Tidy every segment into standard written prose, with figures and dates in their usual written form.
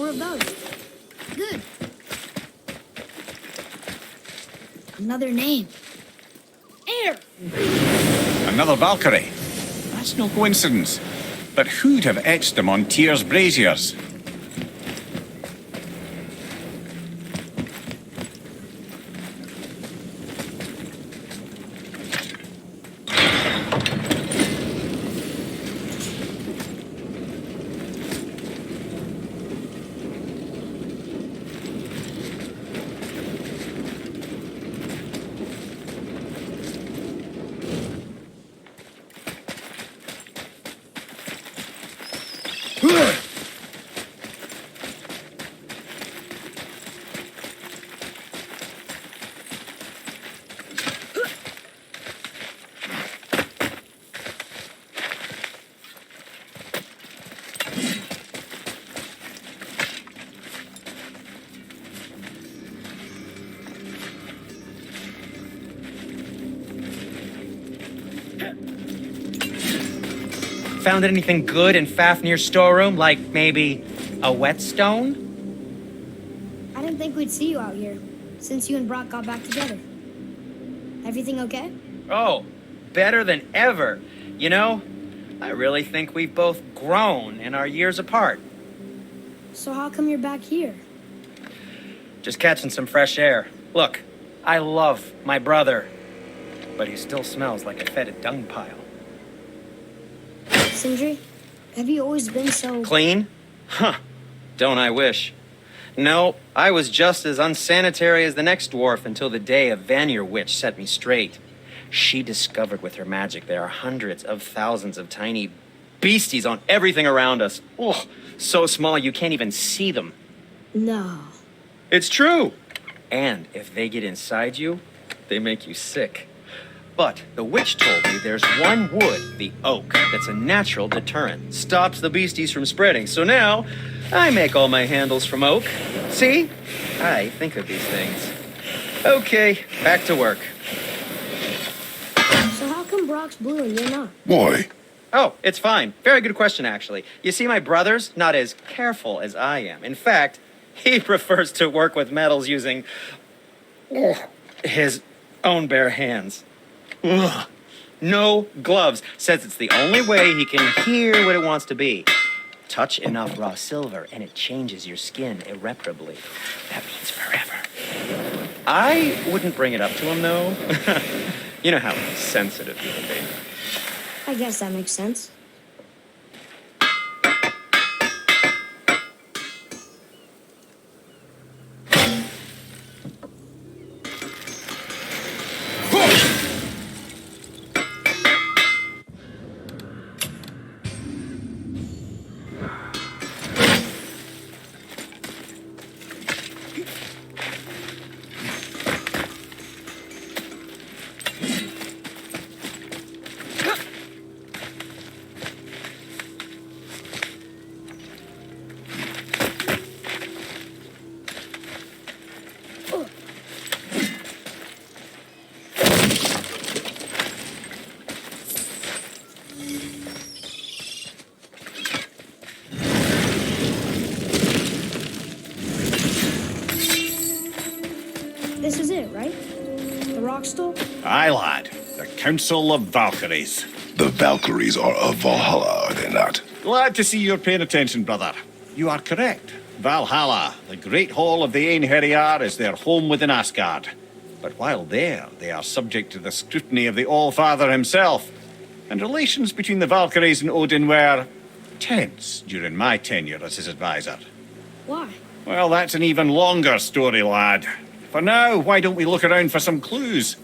more of those. Good. Another name. Air! Another Valkyrie. That's no coincidence. But who'd have etched them on Tyr's braziers? Found anything good in Fafnir's storeroom? Like maybe a whetstone? I didn't think we'd see you out here, since you and Brock got back together. Everything okay? Oh, better than ever. You know, I really think we've both grown in our years apart. So how come you're back here? Just catching some fresh air. Look, I love my brother, but he still smells like a fetid dung pile. Sindri, have you always been so... Clean? Huh. Don't I wish. No, I was just as unsanitary as the next dwarf until the day a Vanir witch set me straight. She discovered with her magic there are hundreds of thousands of tiny beasties on everything around us. Oh, so small you can't even see them. No. It's true. And if they get inside you, they make you sick. But the witch told me there's one wood, the oak, that's a natural deterrent. Stops the beasties from spreading. So now, I make all my handles from oak. See? I think of these things. Okay, back to work. So how come Brock's blue and you're not? Why? Oh, it's fine. Very good question, actually. You see, my brother's not as careful as I am. In fact, he prefers to work with metals using his own bare hands. Ugh. No gloves. Says it's the only way he can hear what it wants to be. Touch enough raw silver and it changes your skin irreparably. That means forever. I wouldn't bring it up to him, though. You know how sensitive he can be. I guess that makes sense. This is it, right? The rock stool? Aye, lad. The Council of Valkyries. The Valkyries are of Valhalla, are they not? Glad to see you're paying attention, brother. You are correct. Valhalla, the great hall of the Einherjar, is their home within Asgard. But while there, they are subject to the scrutiny of the All-Father himself. And relations between the Valkyries and Odin were tense during my tenure as his advisor. Why? Well, that's an even longer story, lad. For now, why don't we look around for some clues?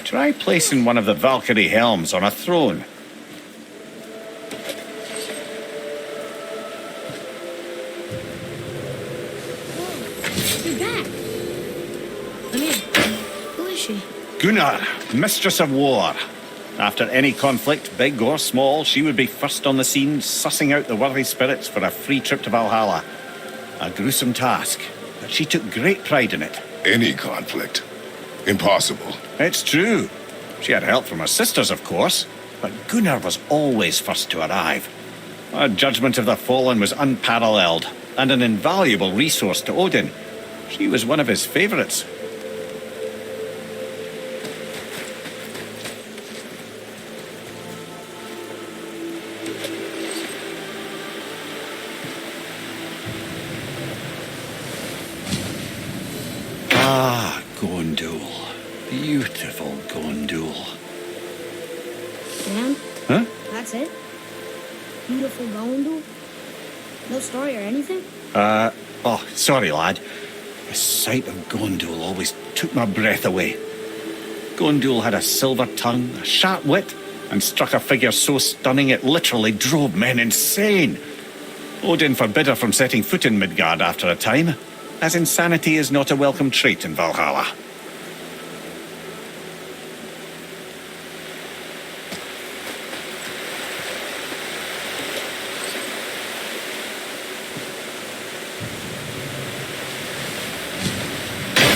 Try placing one of the Valkyrie helms on a throne. You're back. Come here. Who is she? Gunnar, Mistress of War. After any conflict, big or small, she would be first on the scene, sussing out the worthy spirits for a free trip to Valhalla. A gruesome task, but she took great pride in it. Any conflict. Impossible. It's true. She had help from her sisters, of course, but Gunnar was always first to arrive. Her judgment of the fallen was unparalleled, and an invaluable resource to Odin. She was one of his favourites. Ah, Gondul. Beautiful Gondul. And? Huh? That's it? Beautiful Gondul? No story or anything? Oh, sorry, lad. The sight of Gondul always took my breath away. Gondul had a silver tongue, a sharp wit, and struck a figure so stunning it literally drove men insane. Odin forbid her from setting foot in Midgard after a time, as insanity is not a welcome trait in Valhalla.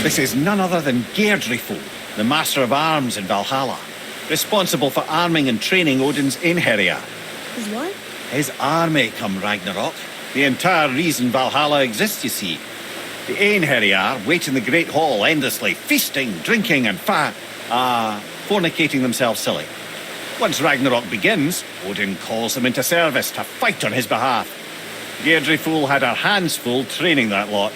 This is none other than Geirdriful, the master of arms in Valhalla, responsible for arming and training Odin's Einherjar. Is what? His army come Ragnarok. The entire reason Valhalla exists, you see. The Einherjar wait in the Great Hall endlessly, feasting, drinking, and fornicating themselves silly. Once Ragnarok begins, Odin calls them into service to fight on his behalf. Geirdriful had her hands full training that lot.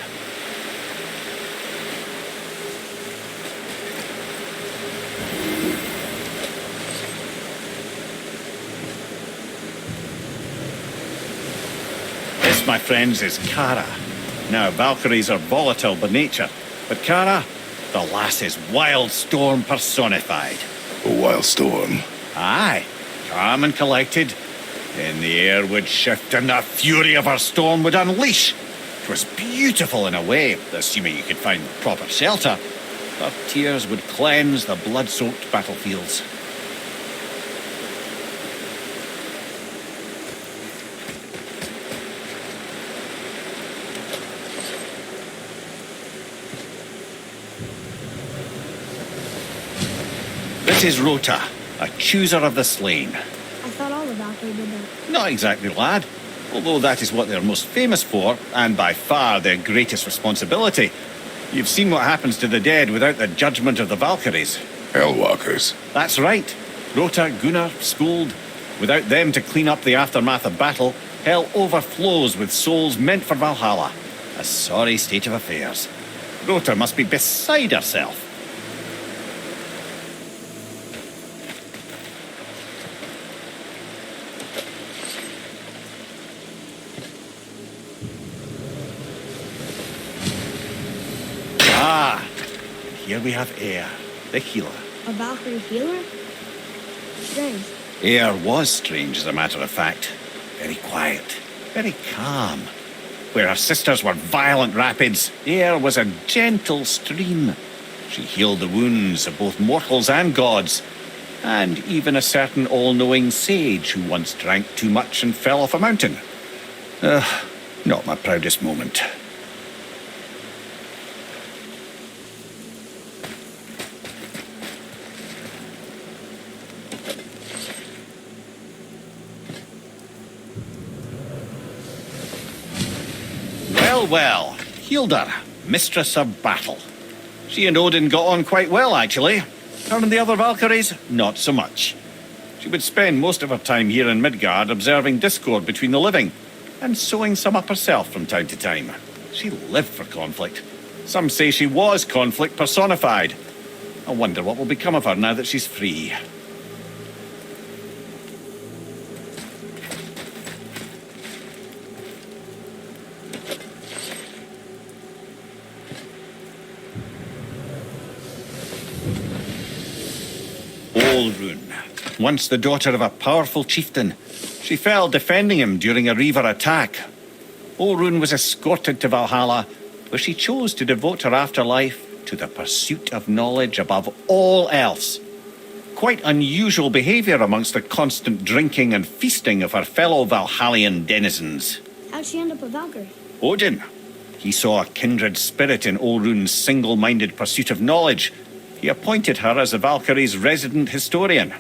This, my friends, is Kara. Now, Valkyries are volatile by nature, but Kara, the lass is wild storm personified. A wild storm. Aye, calm and collected. Then the air would shift and the fury of her storm would unleash. It was beautiful in a way, assuming you could find proper shelter. Her tears would cleanse the blood-soaked battlefields. This is Rota, a chooser of the slain. I thought all the Valkyrie did that. Not exactly, lad. Although that is what they're most famous for, and by far their greatest responsibility. You've seen what happens to the dead without the judgment of the Valkyries. Hellwalkers. That's right. Rota, Gunnar, Skuld. Without them to clean up the aftermath of battle, hell overflows with souls meant for Valhalla. A sorry state of affairs. Rota must be beside herself. Ah, here we have Air, the healer. A Valkyrie healer? Strange. Air was strange, as a matter of fact. Very quiet, very calm. Where her sisters were violent rapids, Air was a gentle stream. She healed the wounds of both mortals and gods, and even a certain all-knowing sage who once drank too much and fell off a mountain. Not my proudest moment. Well, Hilda, mistress of battle. She and Odin got on quite well, actually. Her and the other Valkyries, not so much. She would spend most of her time here in Midgard observing discord between the living, and sewing some up herself from time to time. She lived for conflict. Some say she was conflict personified. I wonder what will become of her now that she's free. Olrun, once the daughter of a powerful chieftain. She fell defending him during a Reaver attack. Olrun was escorted to Valhalla, where she chose to devote her afterlife to the pursuit of knowledge above all else. quite unusual behavior amongst the constant drinking and feasting of her fellow Valhallian denizens. How'd she end up a Valkyrie? Odin. He saw a kindred spirit in Olrun's single-minded pursuit of knowledge. He appointed her as the Valkyrie's resident historian.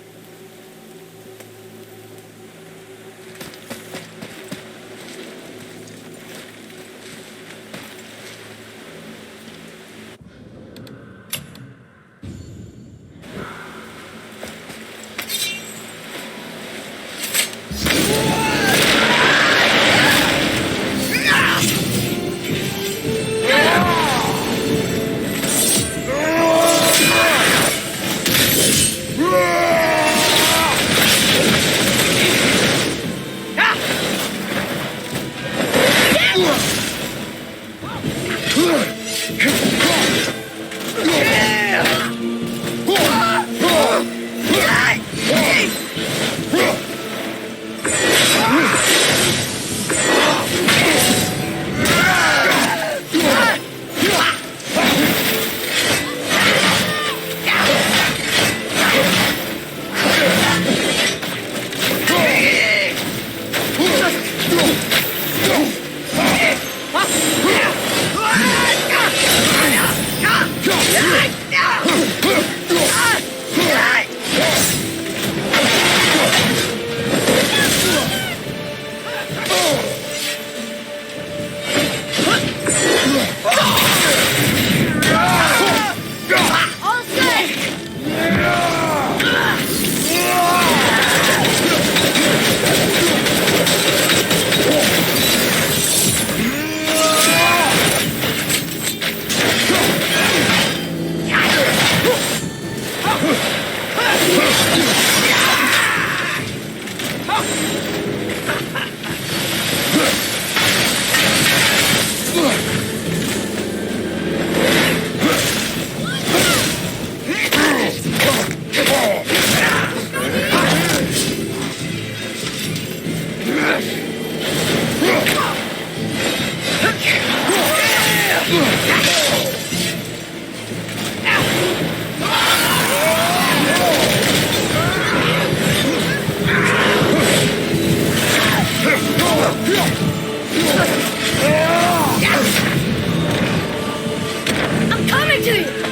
I'm coming to you!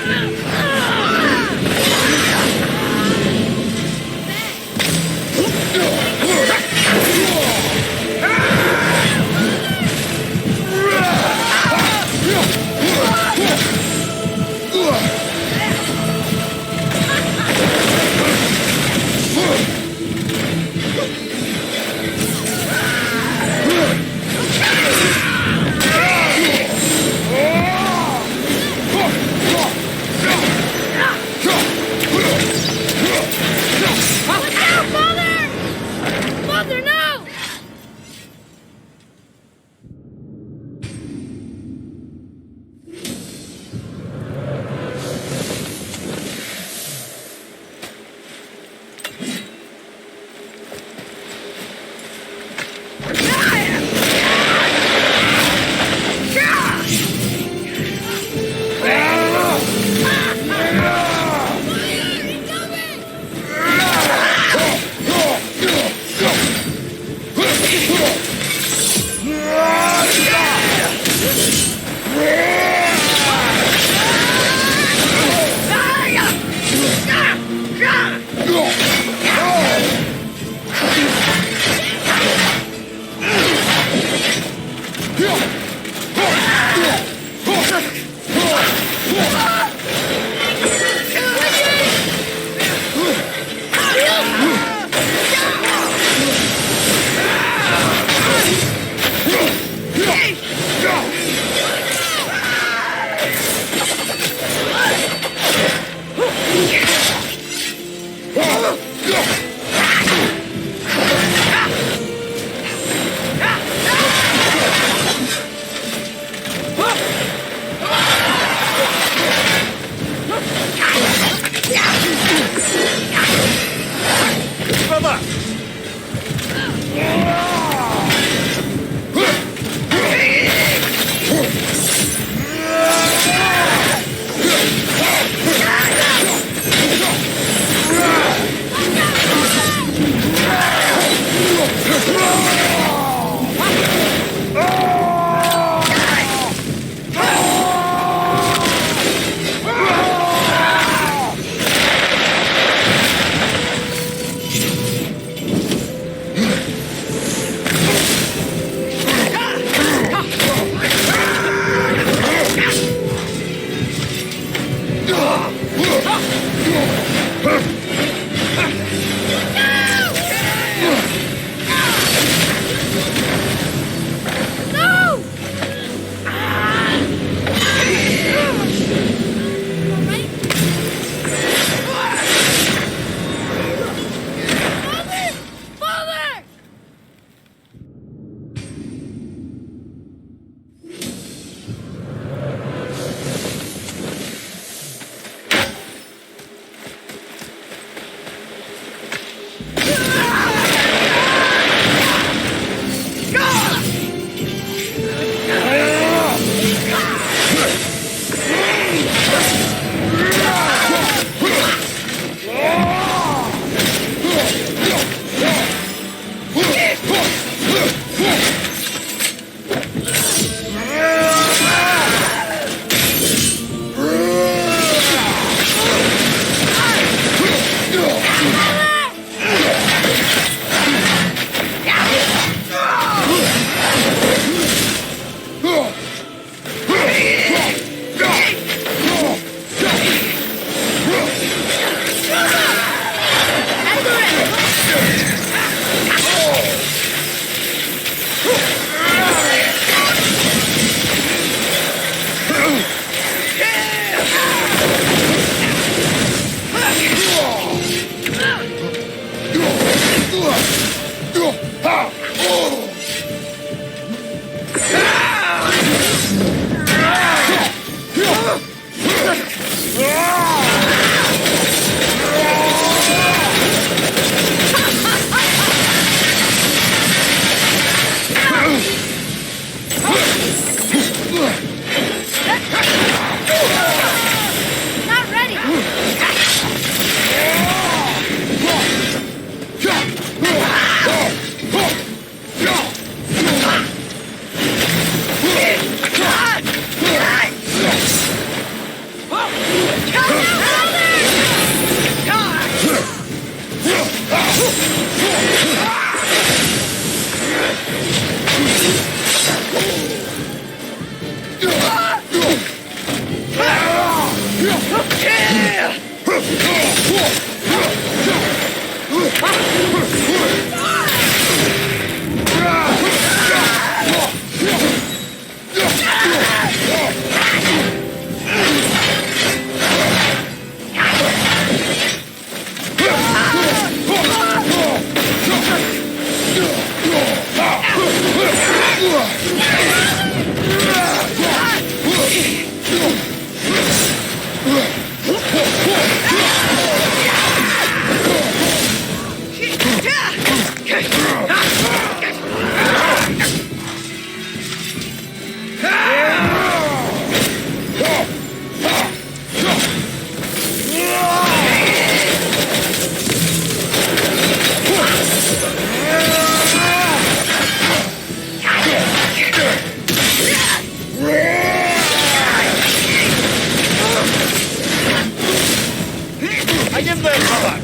I give there, brother!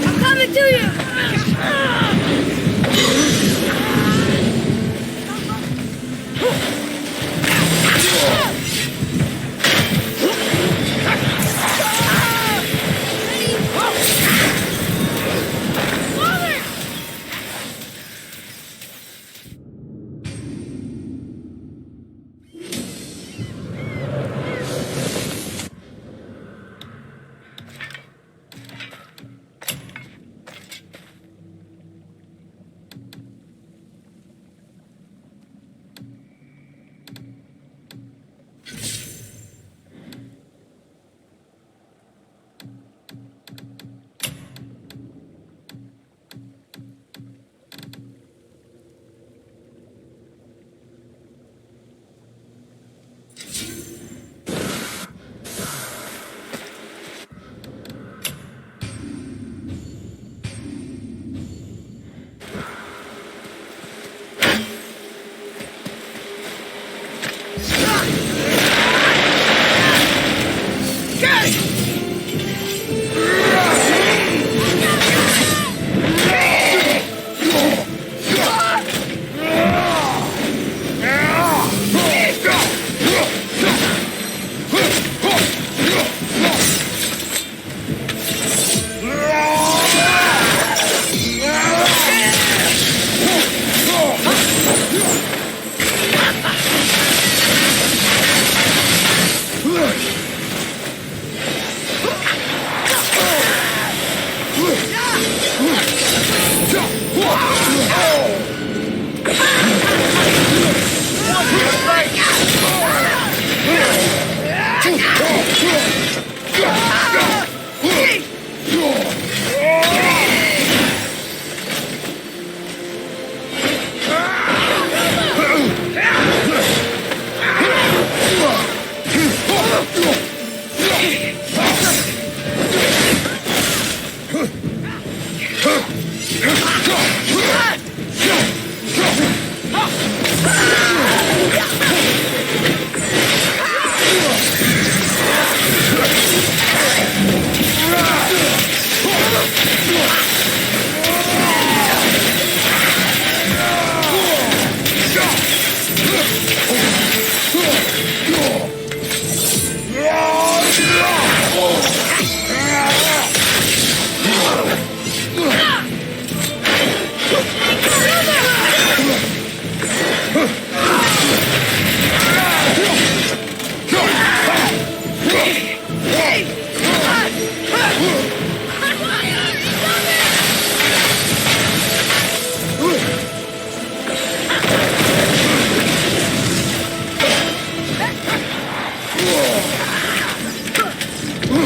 I'm coming to you!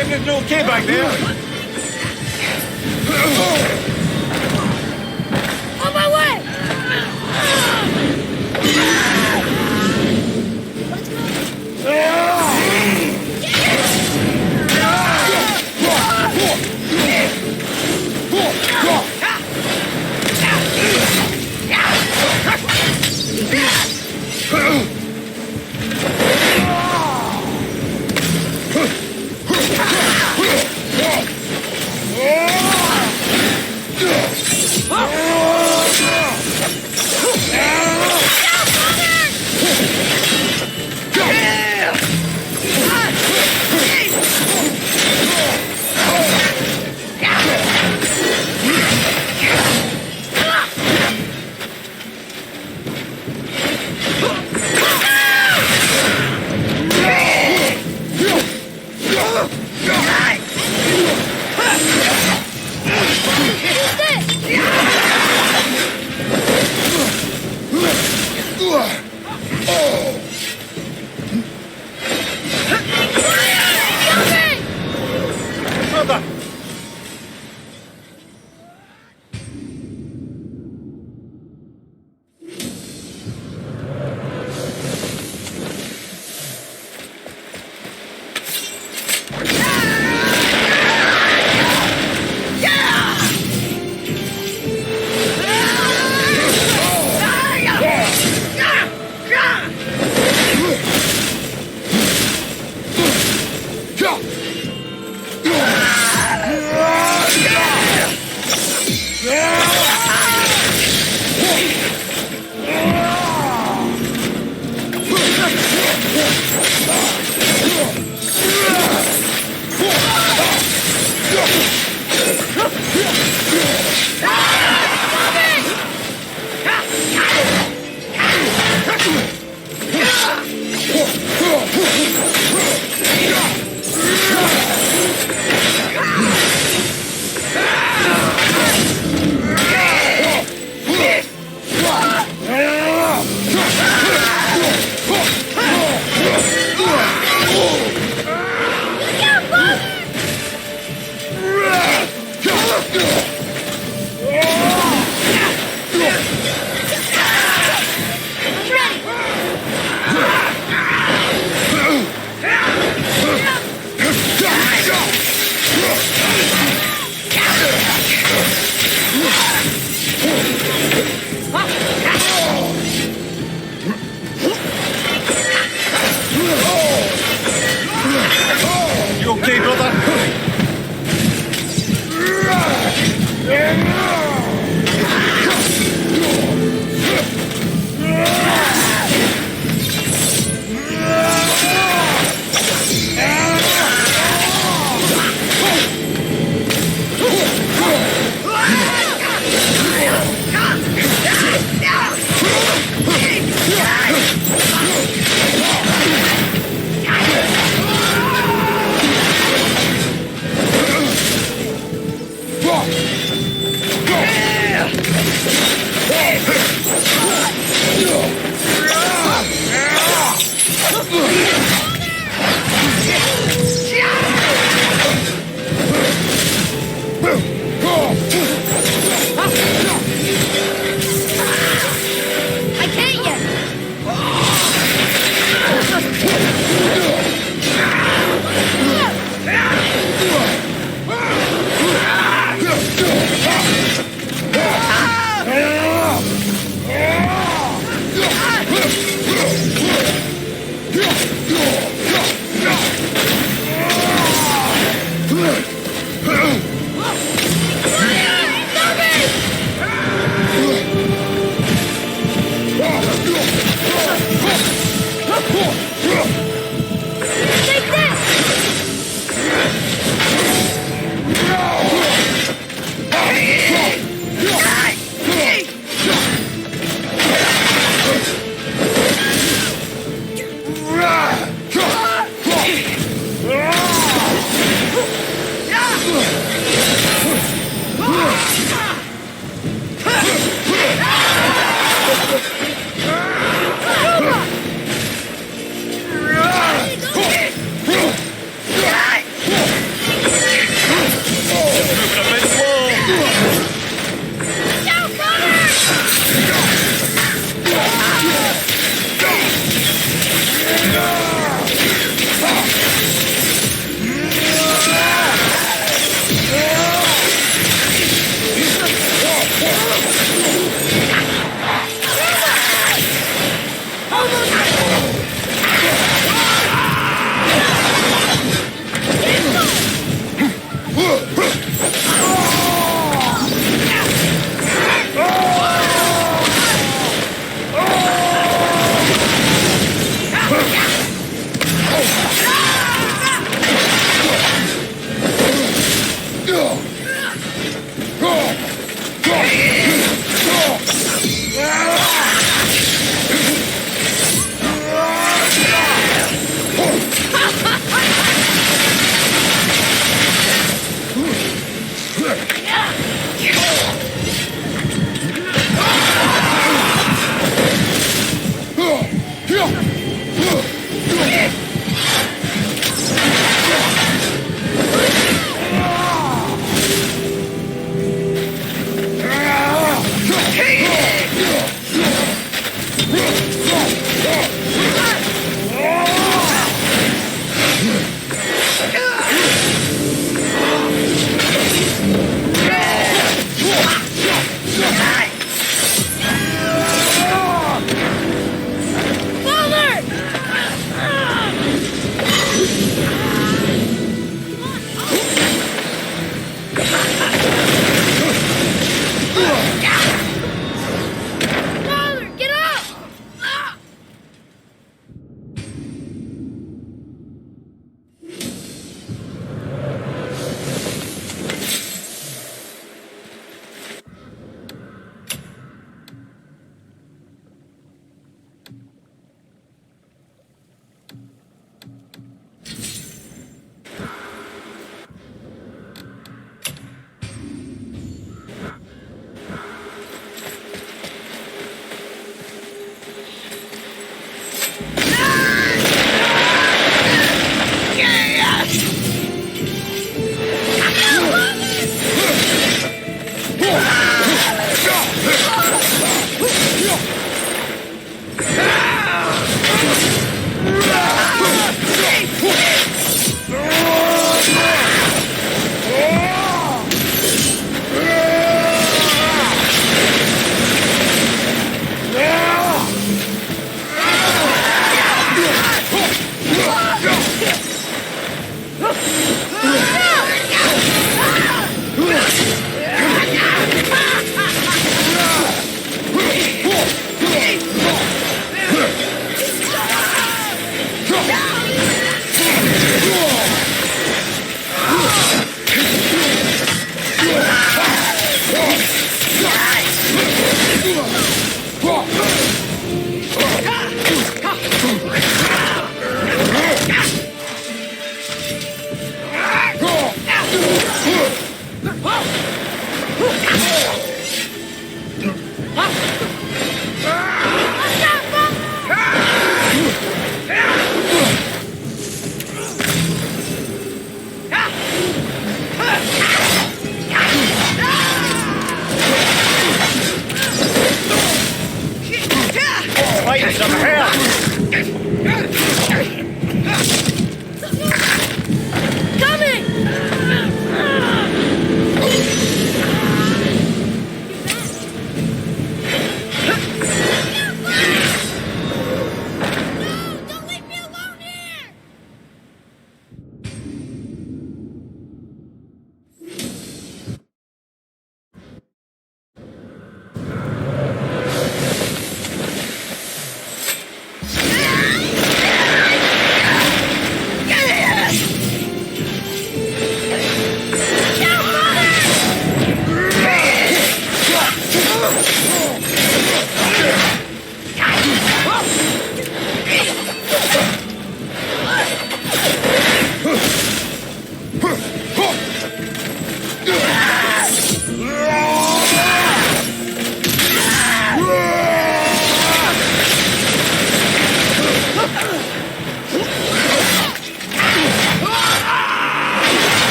Everything okay back there? On my way!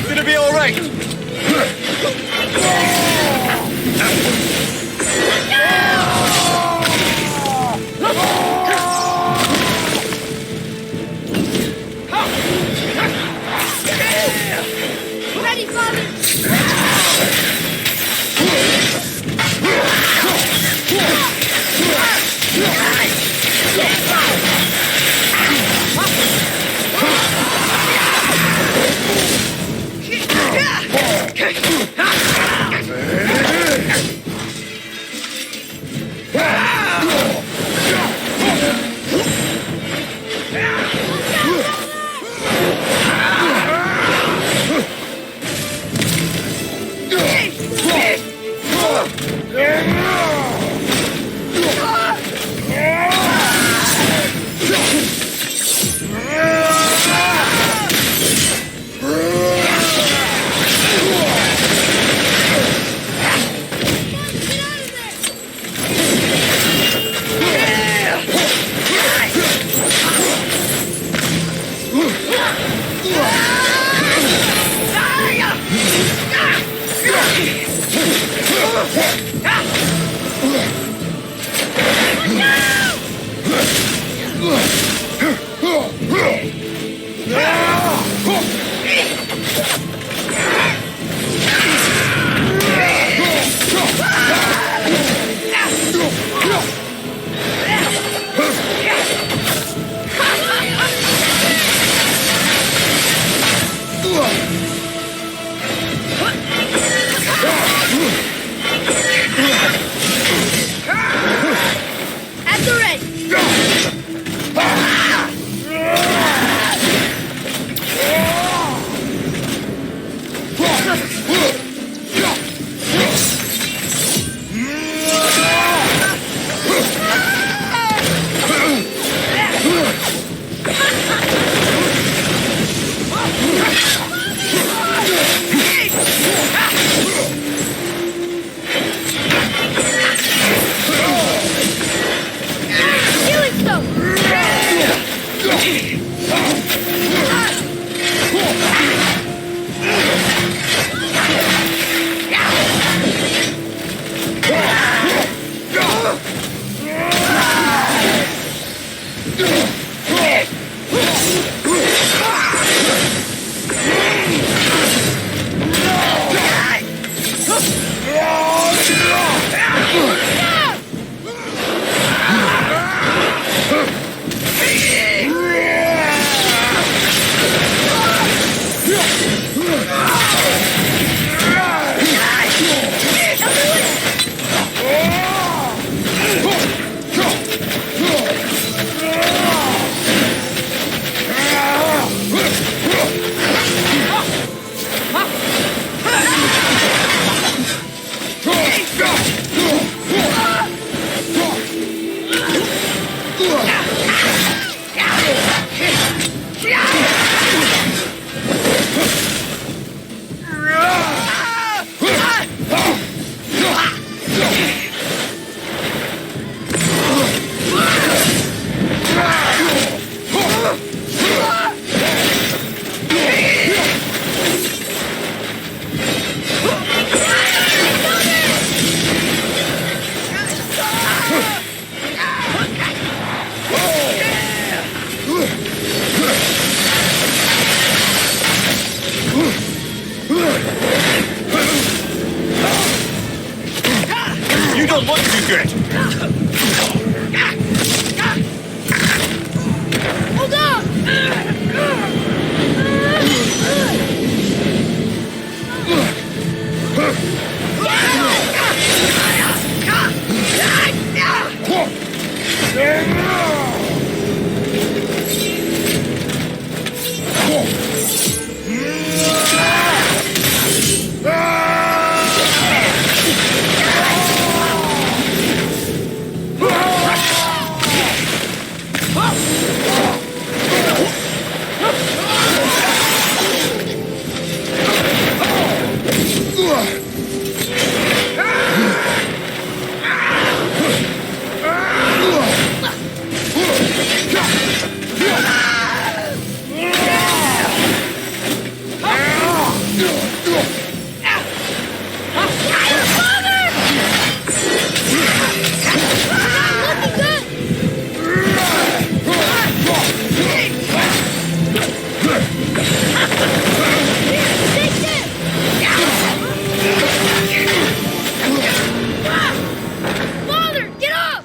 Gonna be all right. Ready, Father? At the ready. Healing stone. You don't look too good. Hold on! Father, get up!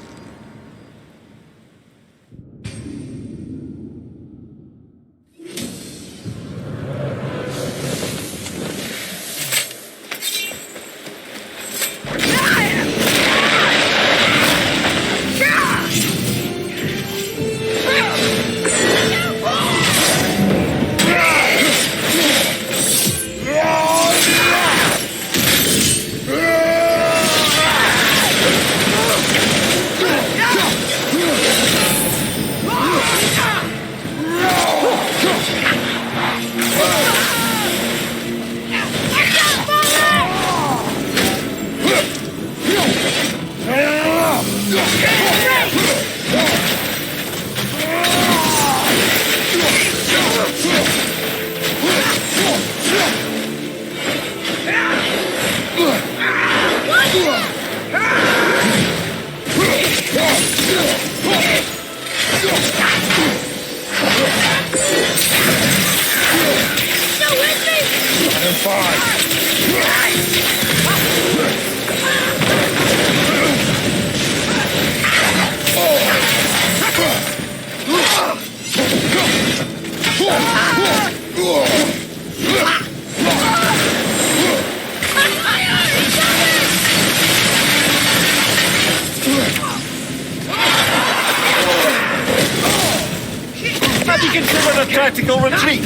Have you considered a tactical retreat?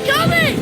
Coming!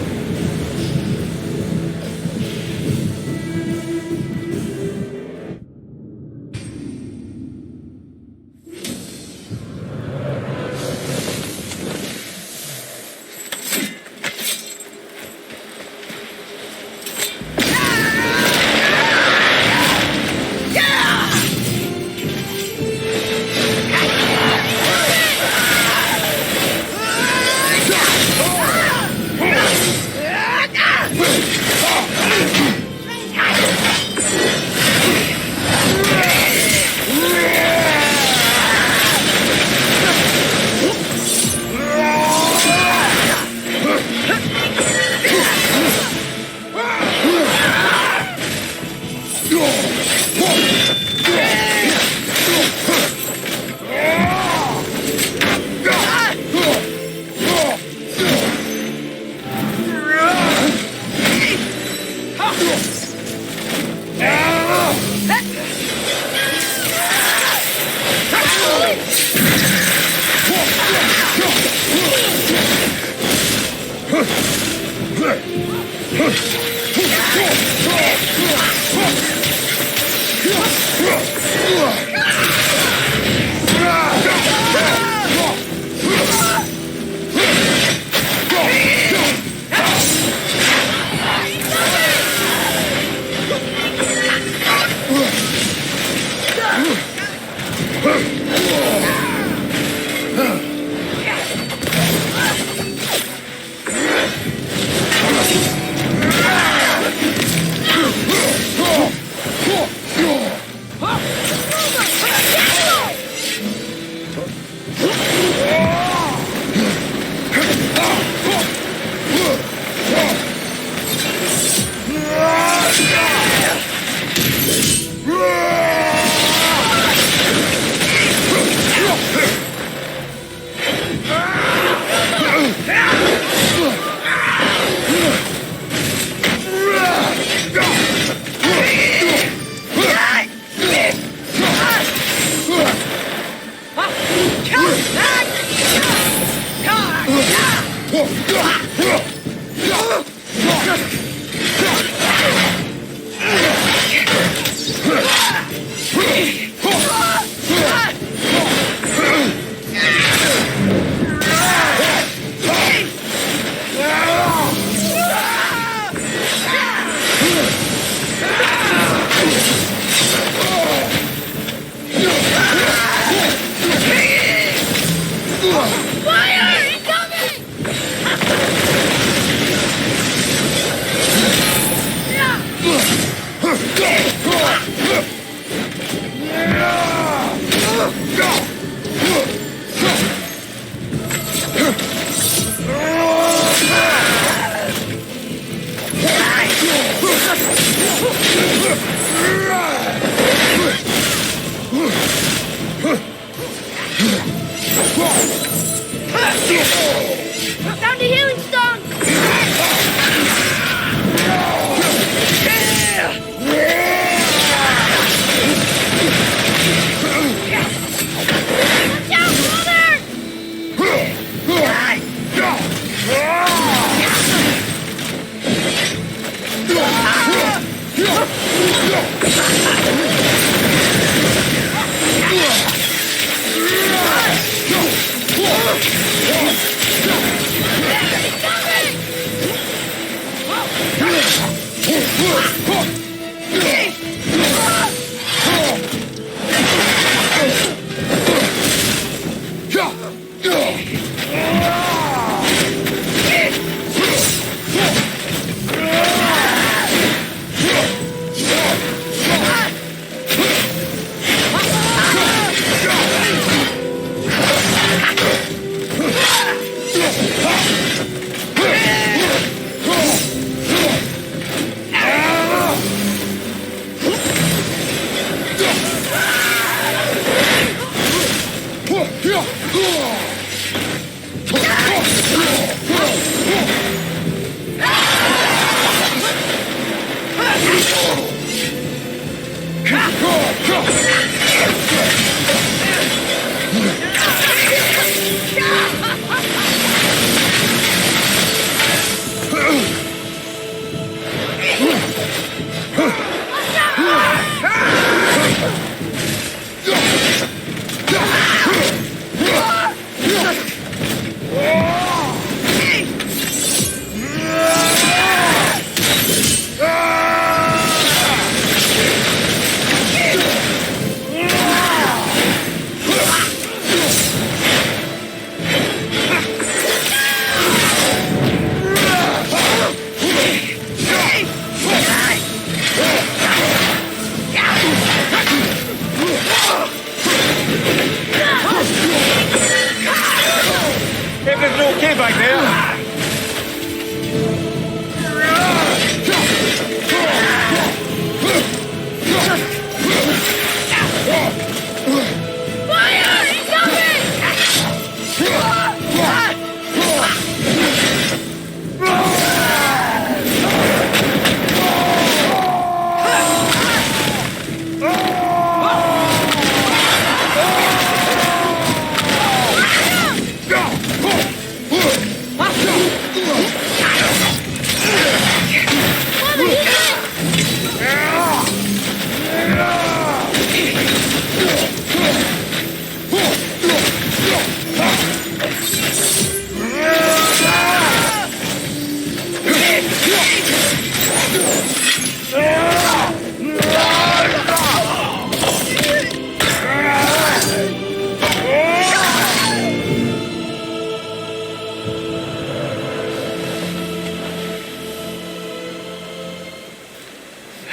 Everything okay back there?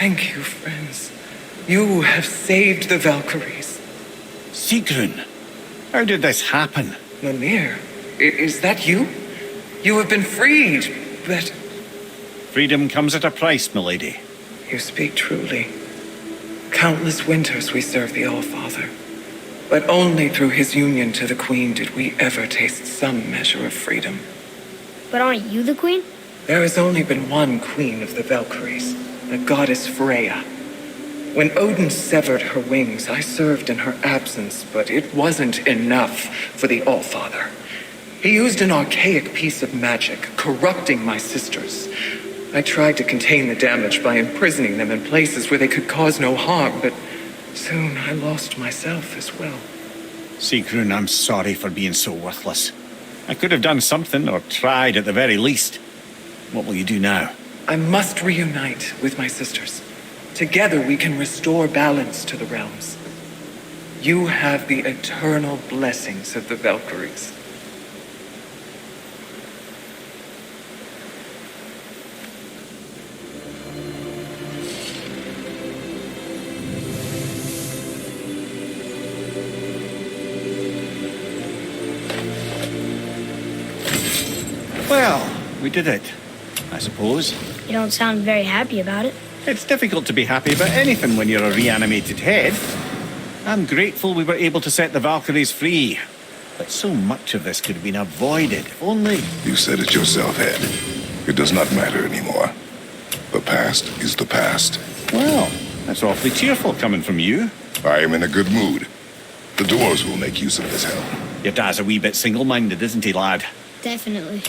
Thank you, friends. You have saved the Valkyries. Sigrun, how did this happen? Mimir, is that you? You have been freed, but... Freedom comes at a price, milady. You speak truly. Countless winters we served the All-Father. But only through his union to the Queen did we ever taste some measure of freedom. But aren't you the queen? There has only been one Queen of the Valkyries, the goddess Freya. When Odin severed her wings, I served in her absence, but it wasn't enough for the All-Father. He used an archaic piece of magic, corrupting my sisters. I tried to contain the damage by imprisoning them in places where they could cause no harm, but soon I lost myself as well. Sigrun, I'm sorry for being so worthless. I could have done something, or tried at the very least. What will you do now? I must reunite with my sisters. Together we can restore balance to the realms. You have the eternal blessings of the Valkyries. Well, we did it, I suppose. You don't sound very happy about it. It's difficult to be happy about anything when you're a reanimated head. I'm grateful we were able to set the Valkyries free. But so much of this could have been avoided, if only... You said it yourself, Head. It does not matter anymore. The past is the past. Well, that's awfully cheerful coming from you. I am in a good mood. The dwarves will make use of this help. Your dad's a wee bit single-minded, isn't he, lad? Definitely.